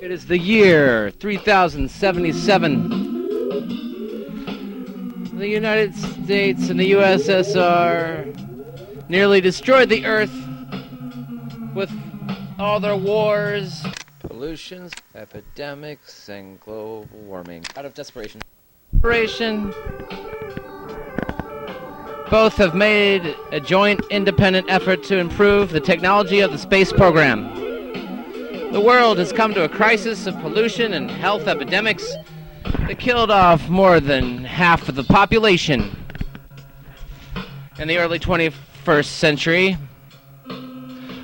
It is the year 3077. The United States and the USSR nearly destroyed the Earth with all their wars, pollutions, epidemics, and global warming. Out of desperation. Both have made a joint independent effort to improve the technology of the space program. The world has come to a crisis of pollution and health epidemics that killed off more than half of the population in the early 21st century,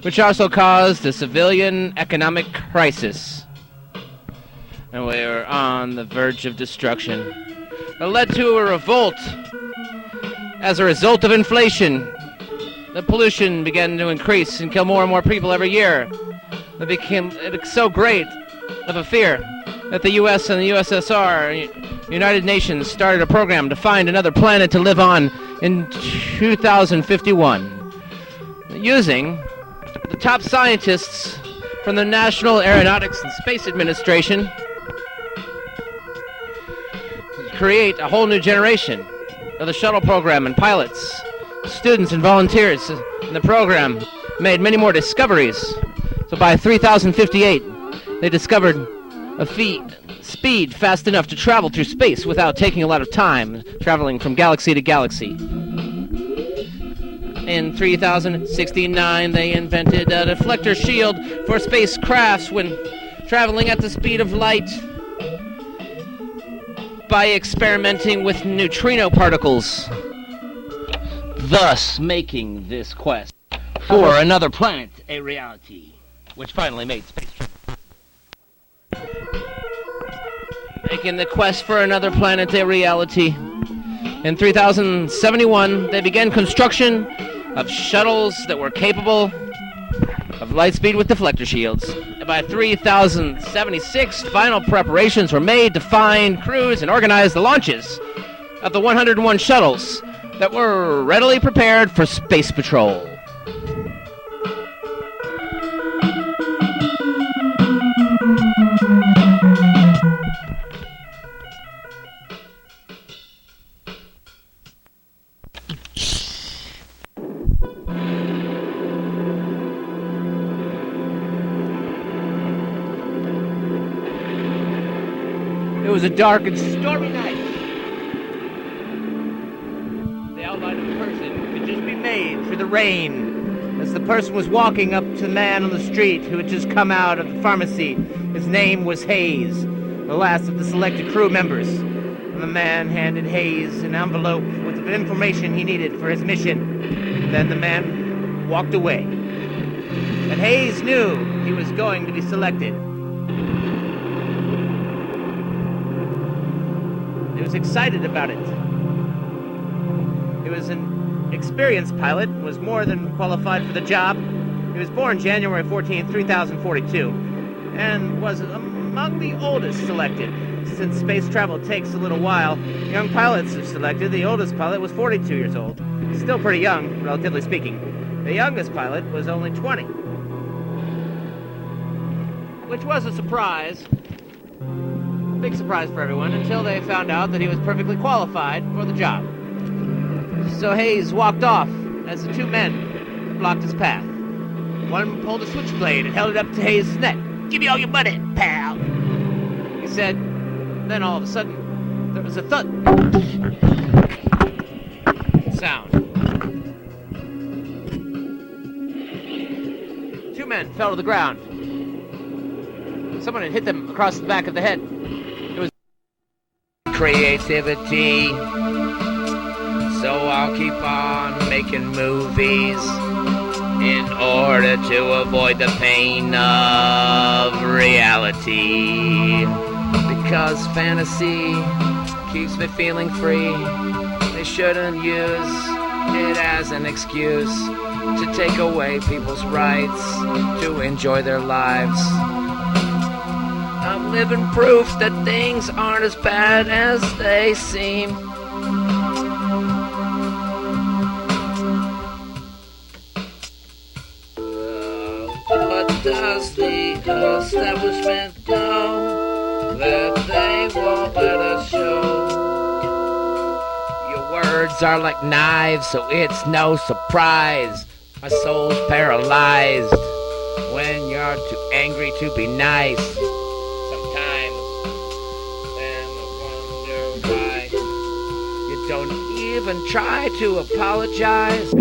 which also caused a civilian economic crisis. And we are on the verge of destruction. It led to a revolt. As a result of inflation, the pollution began to increase and kill more and more people every year. It became so great of a fear that the U.S. and the USSR, United Nations, started a program to find another planet to live on in 2051, using the top scientists from the National Aeronautics and Space Administration to create a whole new generation of the shuttle program and pilots, students and volunteers in the program made many more discoveries. So by 3058, they discovered a speed fast enough to travel through space without taking a lot of time, traveling from galaxy to galaxy. In 3069, they invented a deflector shield for spacecrafts when traveling at the speed of light, by experimenting with neutrino particles, thus making this quest for another planet a reality, which finally made space travel. Making the quest for another planet a reality. In 3071, they began construction of shuttles that were capable of light speed with deflector shields. By 3076, final preparations were made to find, cruise, and organize the launches of the 101 shuttles that were readily prepared for space patrol. It was a dark and stormy night. The outline of a person could just be made through the rain as the person was walking up to the man on the street who had just come out of the pharmacy. His name was Hayes, the last of the selected crew members. And the man handed Hayes an envelope with the information he needed for his mission. And then the man walked away. And Hayes knew he was going to be selected. He was excited about it. He was an experienced pilot, was more than qualified for the job. He was born January 14, 3042, and was among the oldest selected. Since space travel takes a little while, young pilots are selected. The oldest pilot was 42 years old. Still pretty young, relatively speaking. The youngest pilot was only 20. Which was a surprise. Big surprise for everyone until they found out that he was perfectly qualified for the job. So Hayes walked off as the two men blocked his path. One pulled a switchblade and held it up to Hayes' neck. "Give me all your money, pal," he said. Then all of a sudden, there was a thud sound. Two men fell to the ground. Someone had hit them across the back of the head. It was creativity, so I'll keep on making movies in order to avoid the pain of reality. Because fantasy keeps me feeling free. They shouldn't use it as an excuse to take away people's rights to enjoy their lives. I'm living proof that things aren't as bad as they seem. What does the The establishment know that they won't let us show. Your words are like knives, so it's no surprise my soul's paralyzed when you're too angry to be nice. Sometimes then I wonder why you don't even try to apologize.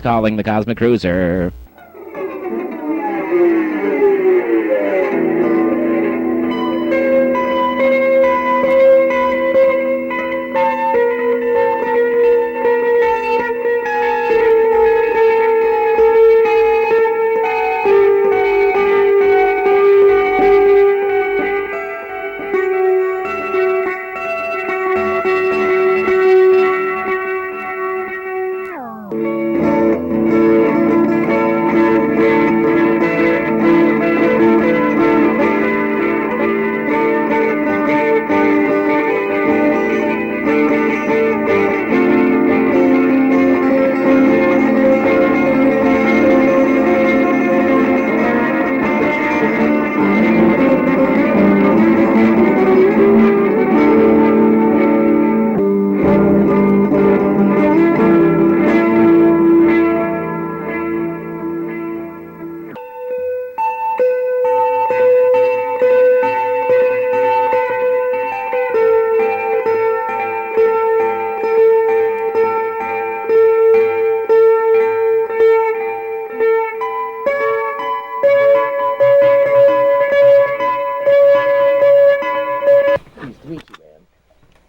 Calling the Cosmic Cruiser.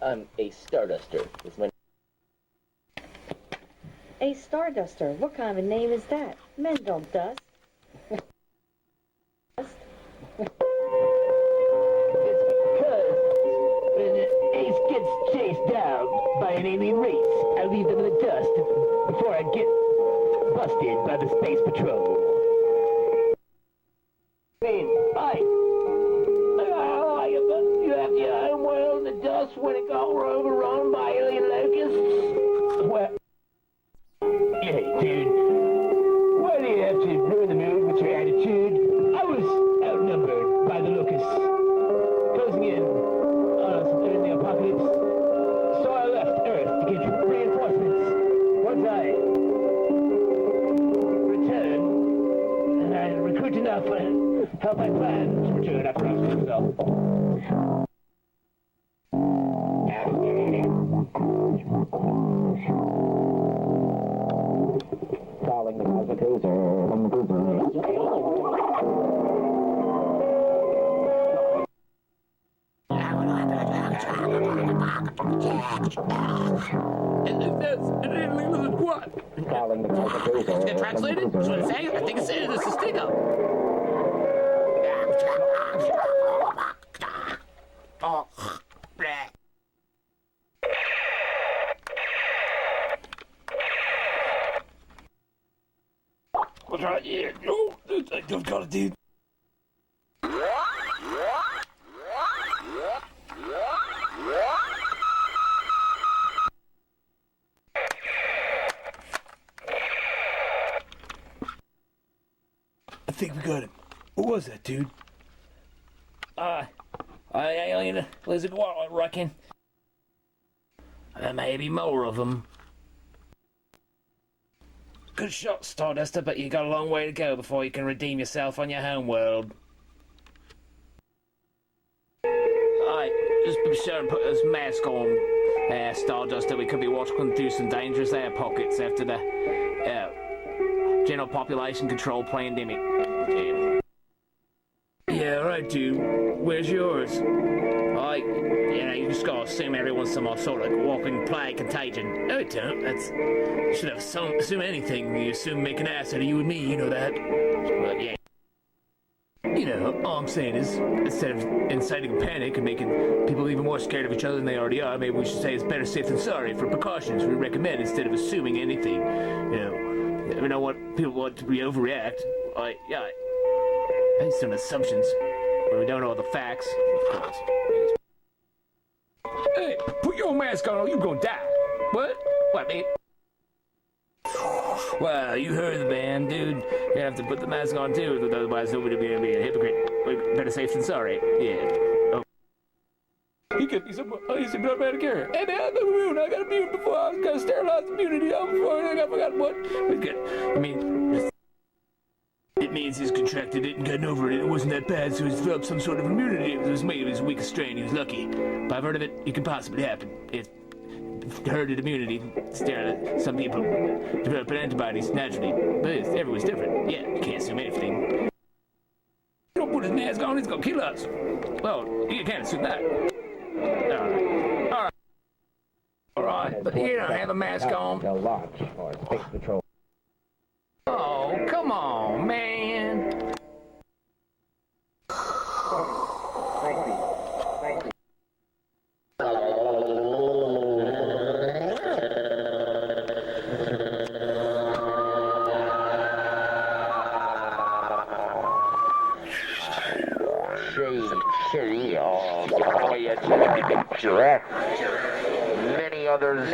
I'm a Starduster. Is my A Starduster? What kind of a name is that? Men don't dust. It's because when an ace gets chased down by an alien race, I leave them in the dust before I get busted by the Space Patrol. I mean, you have your home world in the dust when it got overrun by alien locusts? Well, hey, dude, why do you have to ruin the mood with your attitude? I was outnumbered by the locusts, closing in on us during the apocalypse, so I left Earth to get reinforcements. Once I returned, and I recruit enough to help my plan to return after I was myself. Calling the Cosmic Cruiser. What? Calling the Cosmic Cruiser. Is it translated? That's what it's saying? I think it's saying this is stick up. What's right here? No, I've got it, dude. I think we got him. What was that, dude? Alien lizard, what I reckon? There may be more of them. Good shot, Starduster, but you got a long way to go before you can redeem yourself on your home world. Alright, just be sure and put this mask on, Starduster. We could be walking through some dangerous air pockets after the general population control pandemic. Yeah, right, dude. Where's yours? You just gotta assume everyone's some sort of walking plague contagion. No, don't. You should have assume anything. You assume make an ass out of you and me, you know that. But yeah. You know, all I'm saying is, instead of inciting panic and making people even more scared of each other than they already are, maybe we should say it's better safe than sorry for precautions we recommend instead of assuming anything. You never know what people want to overreact. Based on assumptions, when we don't know the facts, of course. Hey, put your mask on or you're gonna die. What? What, mate? Well, you heard the band, dude. You have to put the mask on too, otherwise nobody will be a hypocrite. Better safe than sorry. Yeah. Oh. He could be some. Oh, he's a blood carrier. Hey man, I'm immune. I got immune before. I was gonna sterilize immunity before I forgot what. It's good. I mean, it means he's contracted it and gotten over it. It wasn't that bad, so he's developed some sort of immunity. It was maybe his weakest strain. He was lucky. If I've heard of it, it could possibly happen. If herd immunity. Some people develop antibodies naturally, but everyone's different. Yeah, you can't assume anything. Don't put his mask on, he's gonna kill us. Well, you can't assume that. Alright, but you don't have a mask on. They'll launch or space patrol. Oh, come on, man. Many others.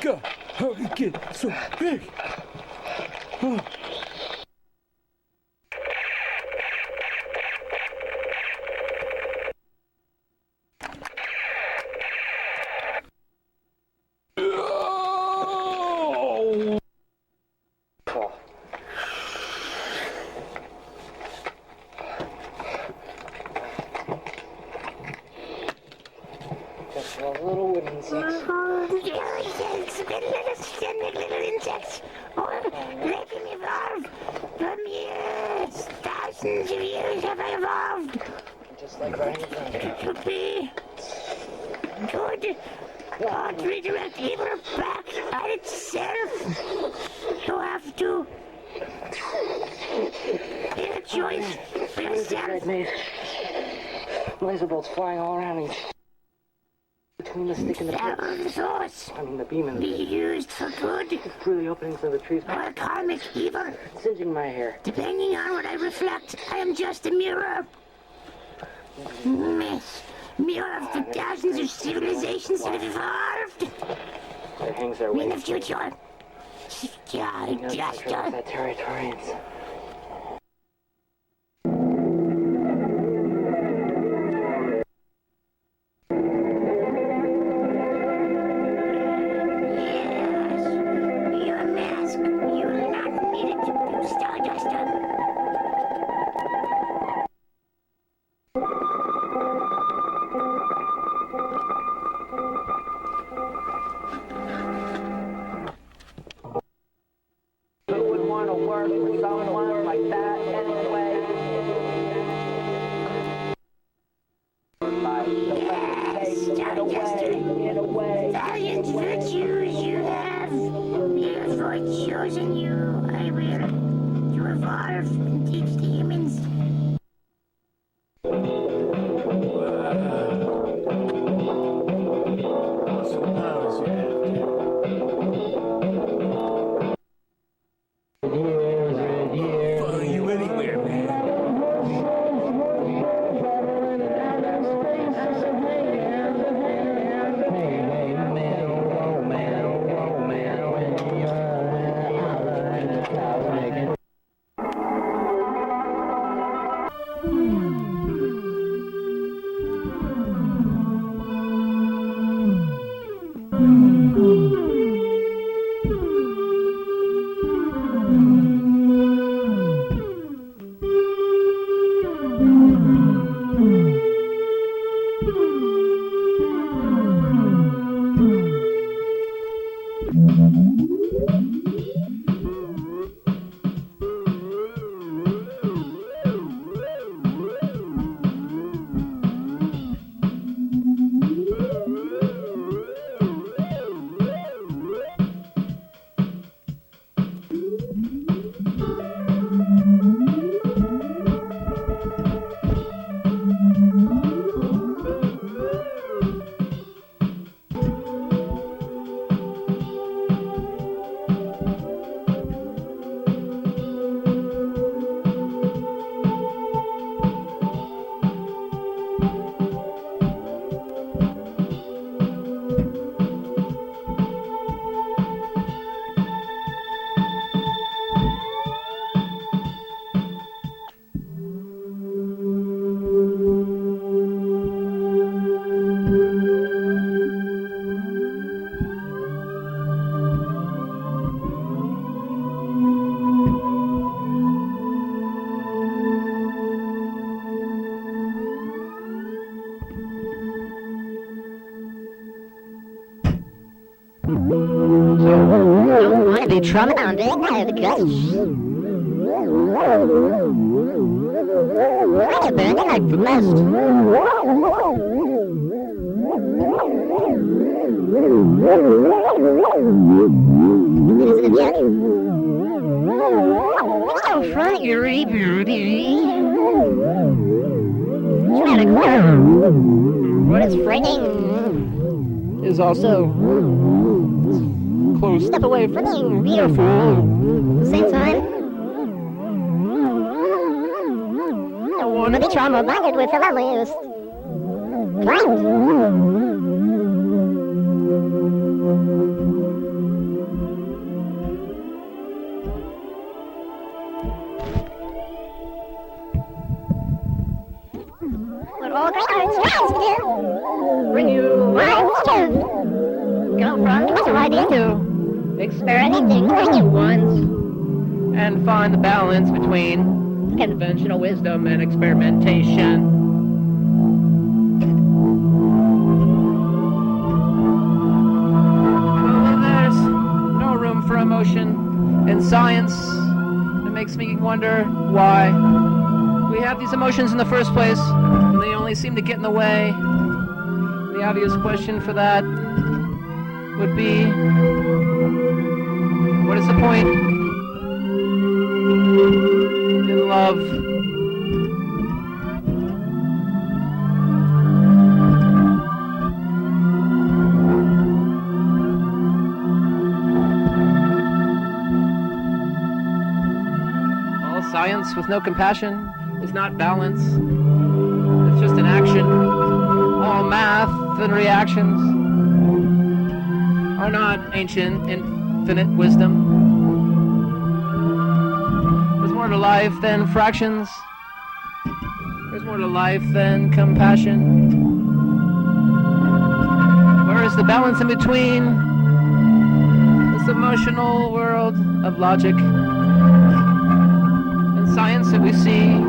God, how did it get so big? Oh. Just a little wooden insect. Little insects, or they can evolve from years. Thousands of years have evolved. Just like riding a drone. To be good. To redirect evil back at itself. You have to make a choice for yourself. Laser bolts flying all around me. Between the stick and the The source I mean the beam and be the used for good through the openings of the trees, or karmic evil. singeing my hair. Depending on what I reflect, I am just a mirror. Mirror of the thousands of civilizations that have evolved It hangs there in waiting. the future. Starduster. That Territorians. Your mask. You are not needed to do Starduster. Who would want to work with someone like that anyway? Get away. Valiant virtues you have. Therefore chosen you, I will to evolve and teach the humans. Follow you anywhere, man. Don't want to be traumatized by the ghosts. I burn like the best. Isn't it yet? Oh, front, you're beauty. What is frightening is also close. Step away from being beautiful. At the same time, I want to be trauma bonded with the loveliest. All great arts tries to do. Bring you minds to go from special idea to experimenting new ones. And find the balance between conventional wisdom and experimentation. Well, there's no room for emotion in science. It makes me wonder why we have these emotions in the first place, and they only seem to get in the way. The obvious question for that would be, what is the point in love? All science with no compassion is not balance. It's just an action. All math and reactions are not ancient, infinite wisdom. There's more to life than fractions. There's more to life than compassion. Where is the balance in between this emotional world of logic and science that we see?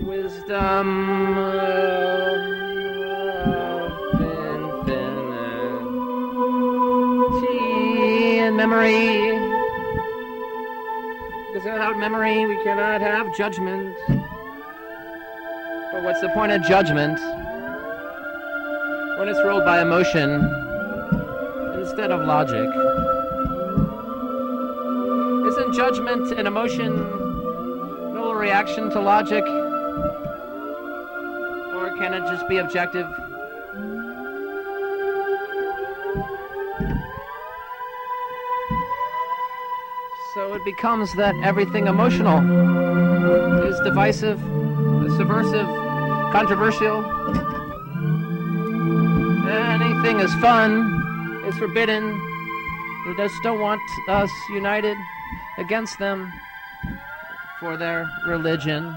Wisdom of infinity and memory. Because without memory, we cannot have judgment. But what's the point of judgment when it's ruled by emotion instead of logic? Isn't judgment and emotion no reaction to logic? Or can it just be objective? So it becomes that everything emotional is divisive, subversive, controversial. Anything is fun is forbidden. They just don't want us united against them for their religion.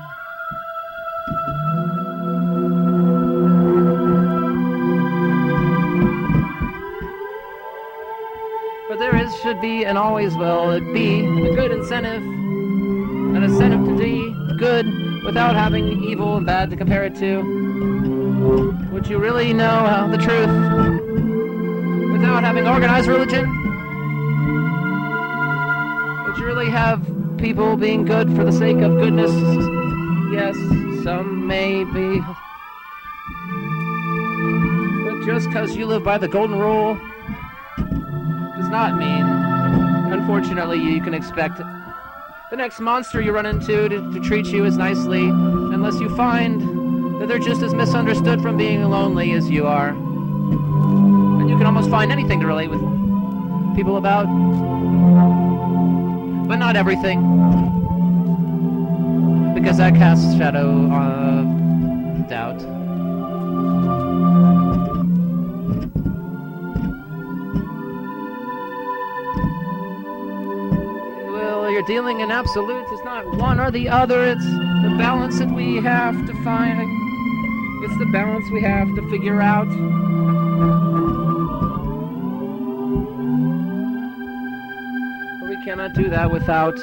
But there should be, and always will be, a good incentive, an incentive to be good without having evil and bad to compare it to. Would you really know the truth without having organized religion? Would you really have people being good for the sake of goodness? Yes, some may be. But just because you live by the golden rule does not mean, unfortunately, you can expect the next monster you run into to treat you as nicely, unless you find that they're just as misunderstood from being lonely as you are. And you can almost find anything to relate with people about, but not everything, because that casts shadow of doubt. You're dealing in absolutes. It's not one or the other. It's the balance that we have to find. It's the balance we have to figure out. cannot do that without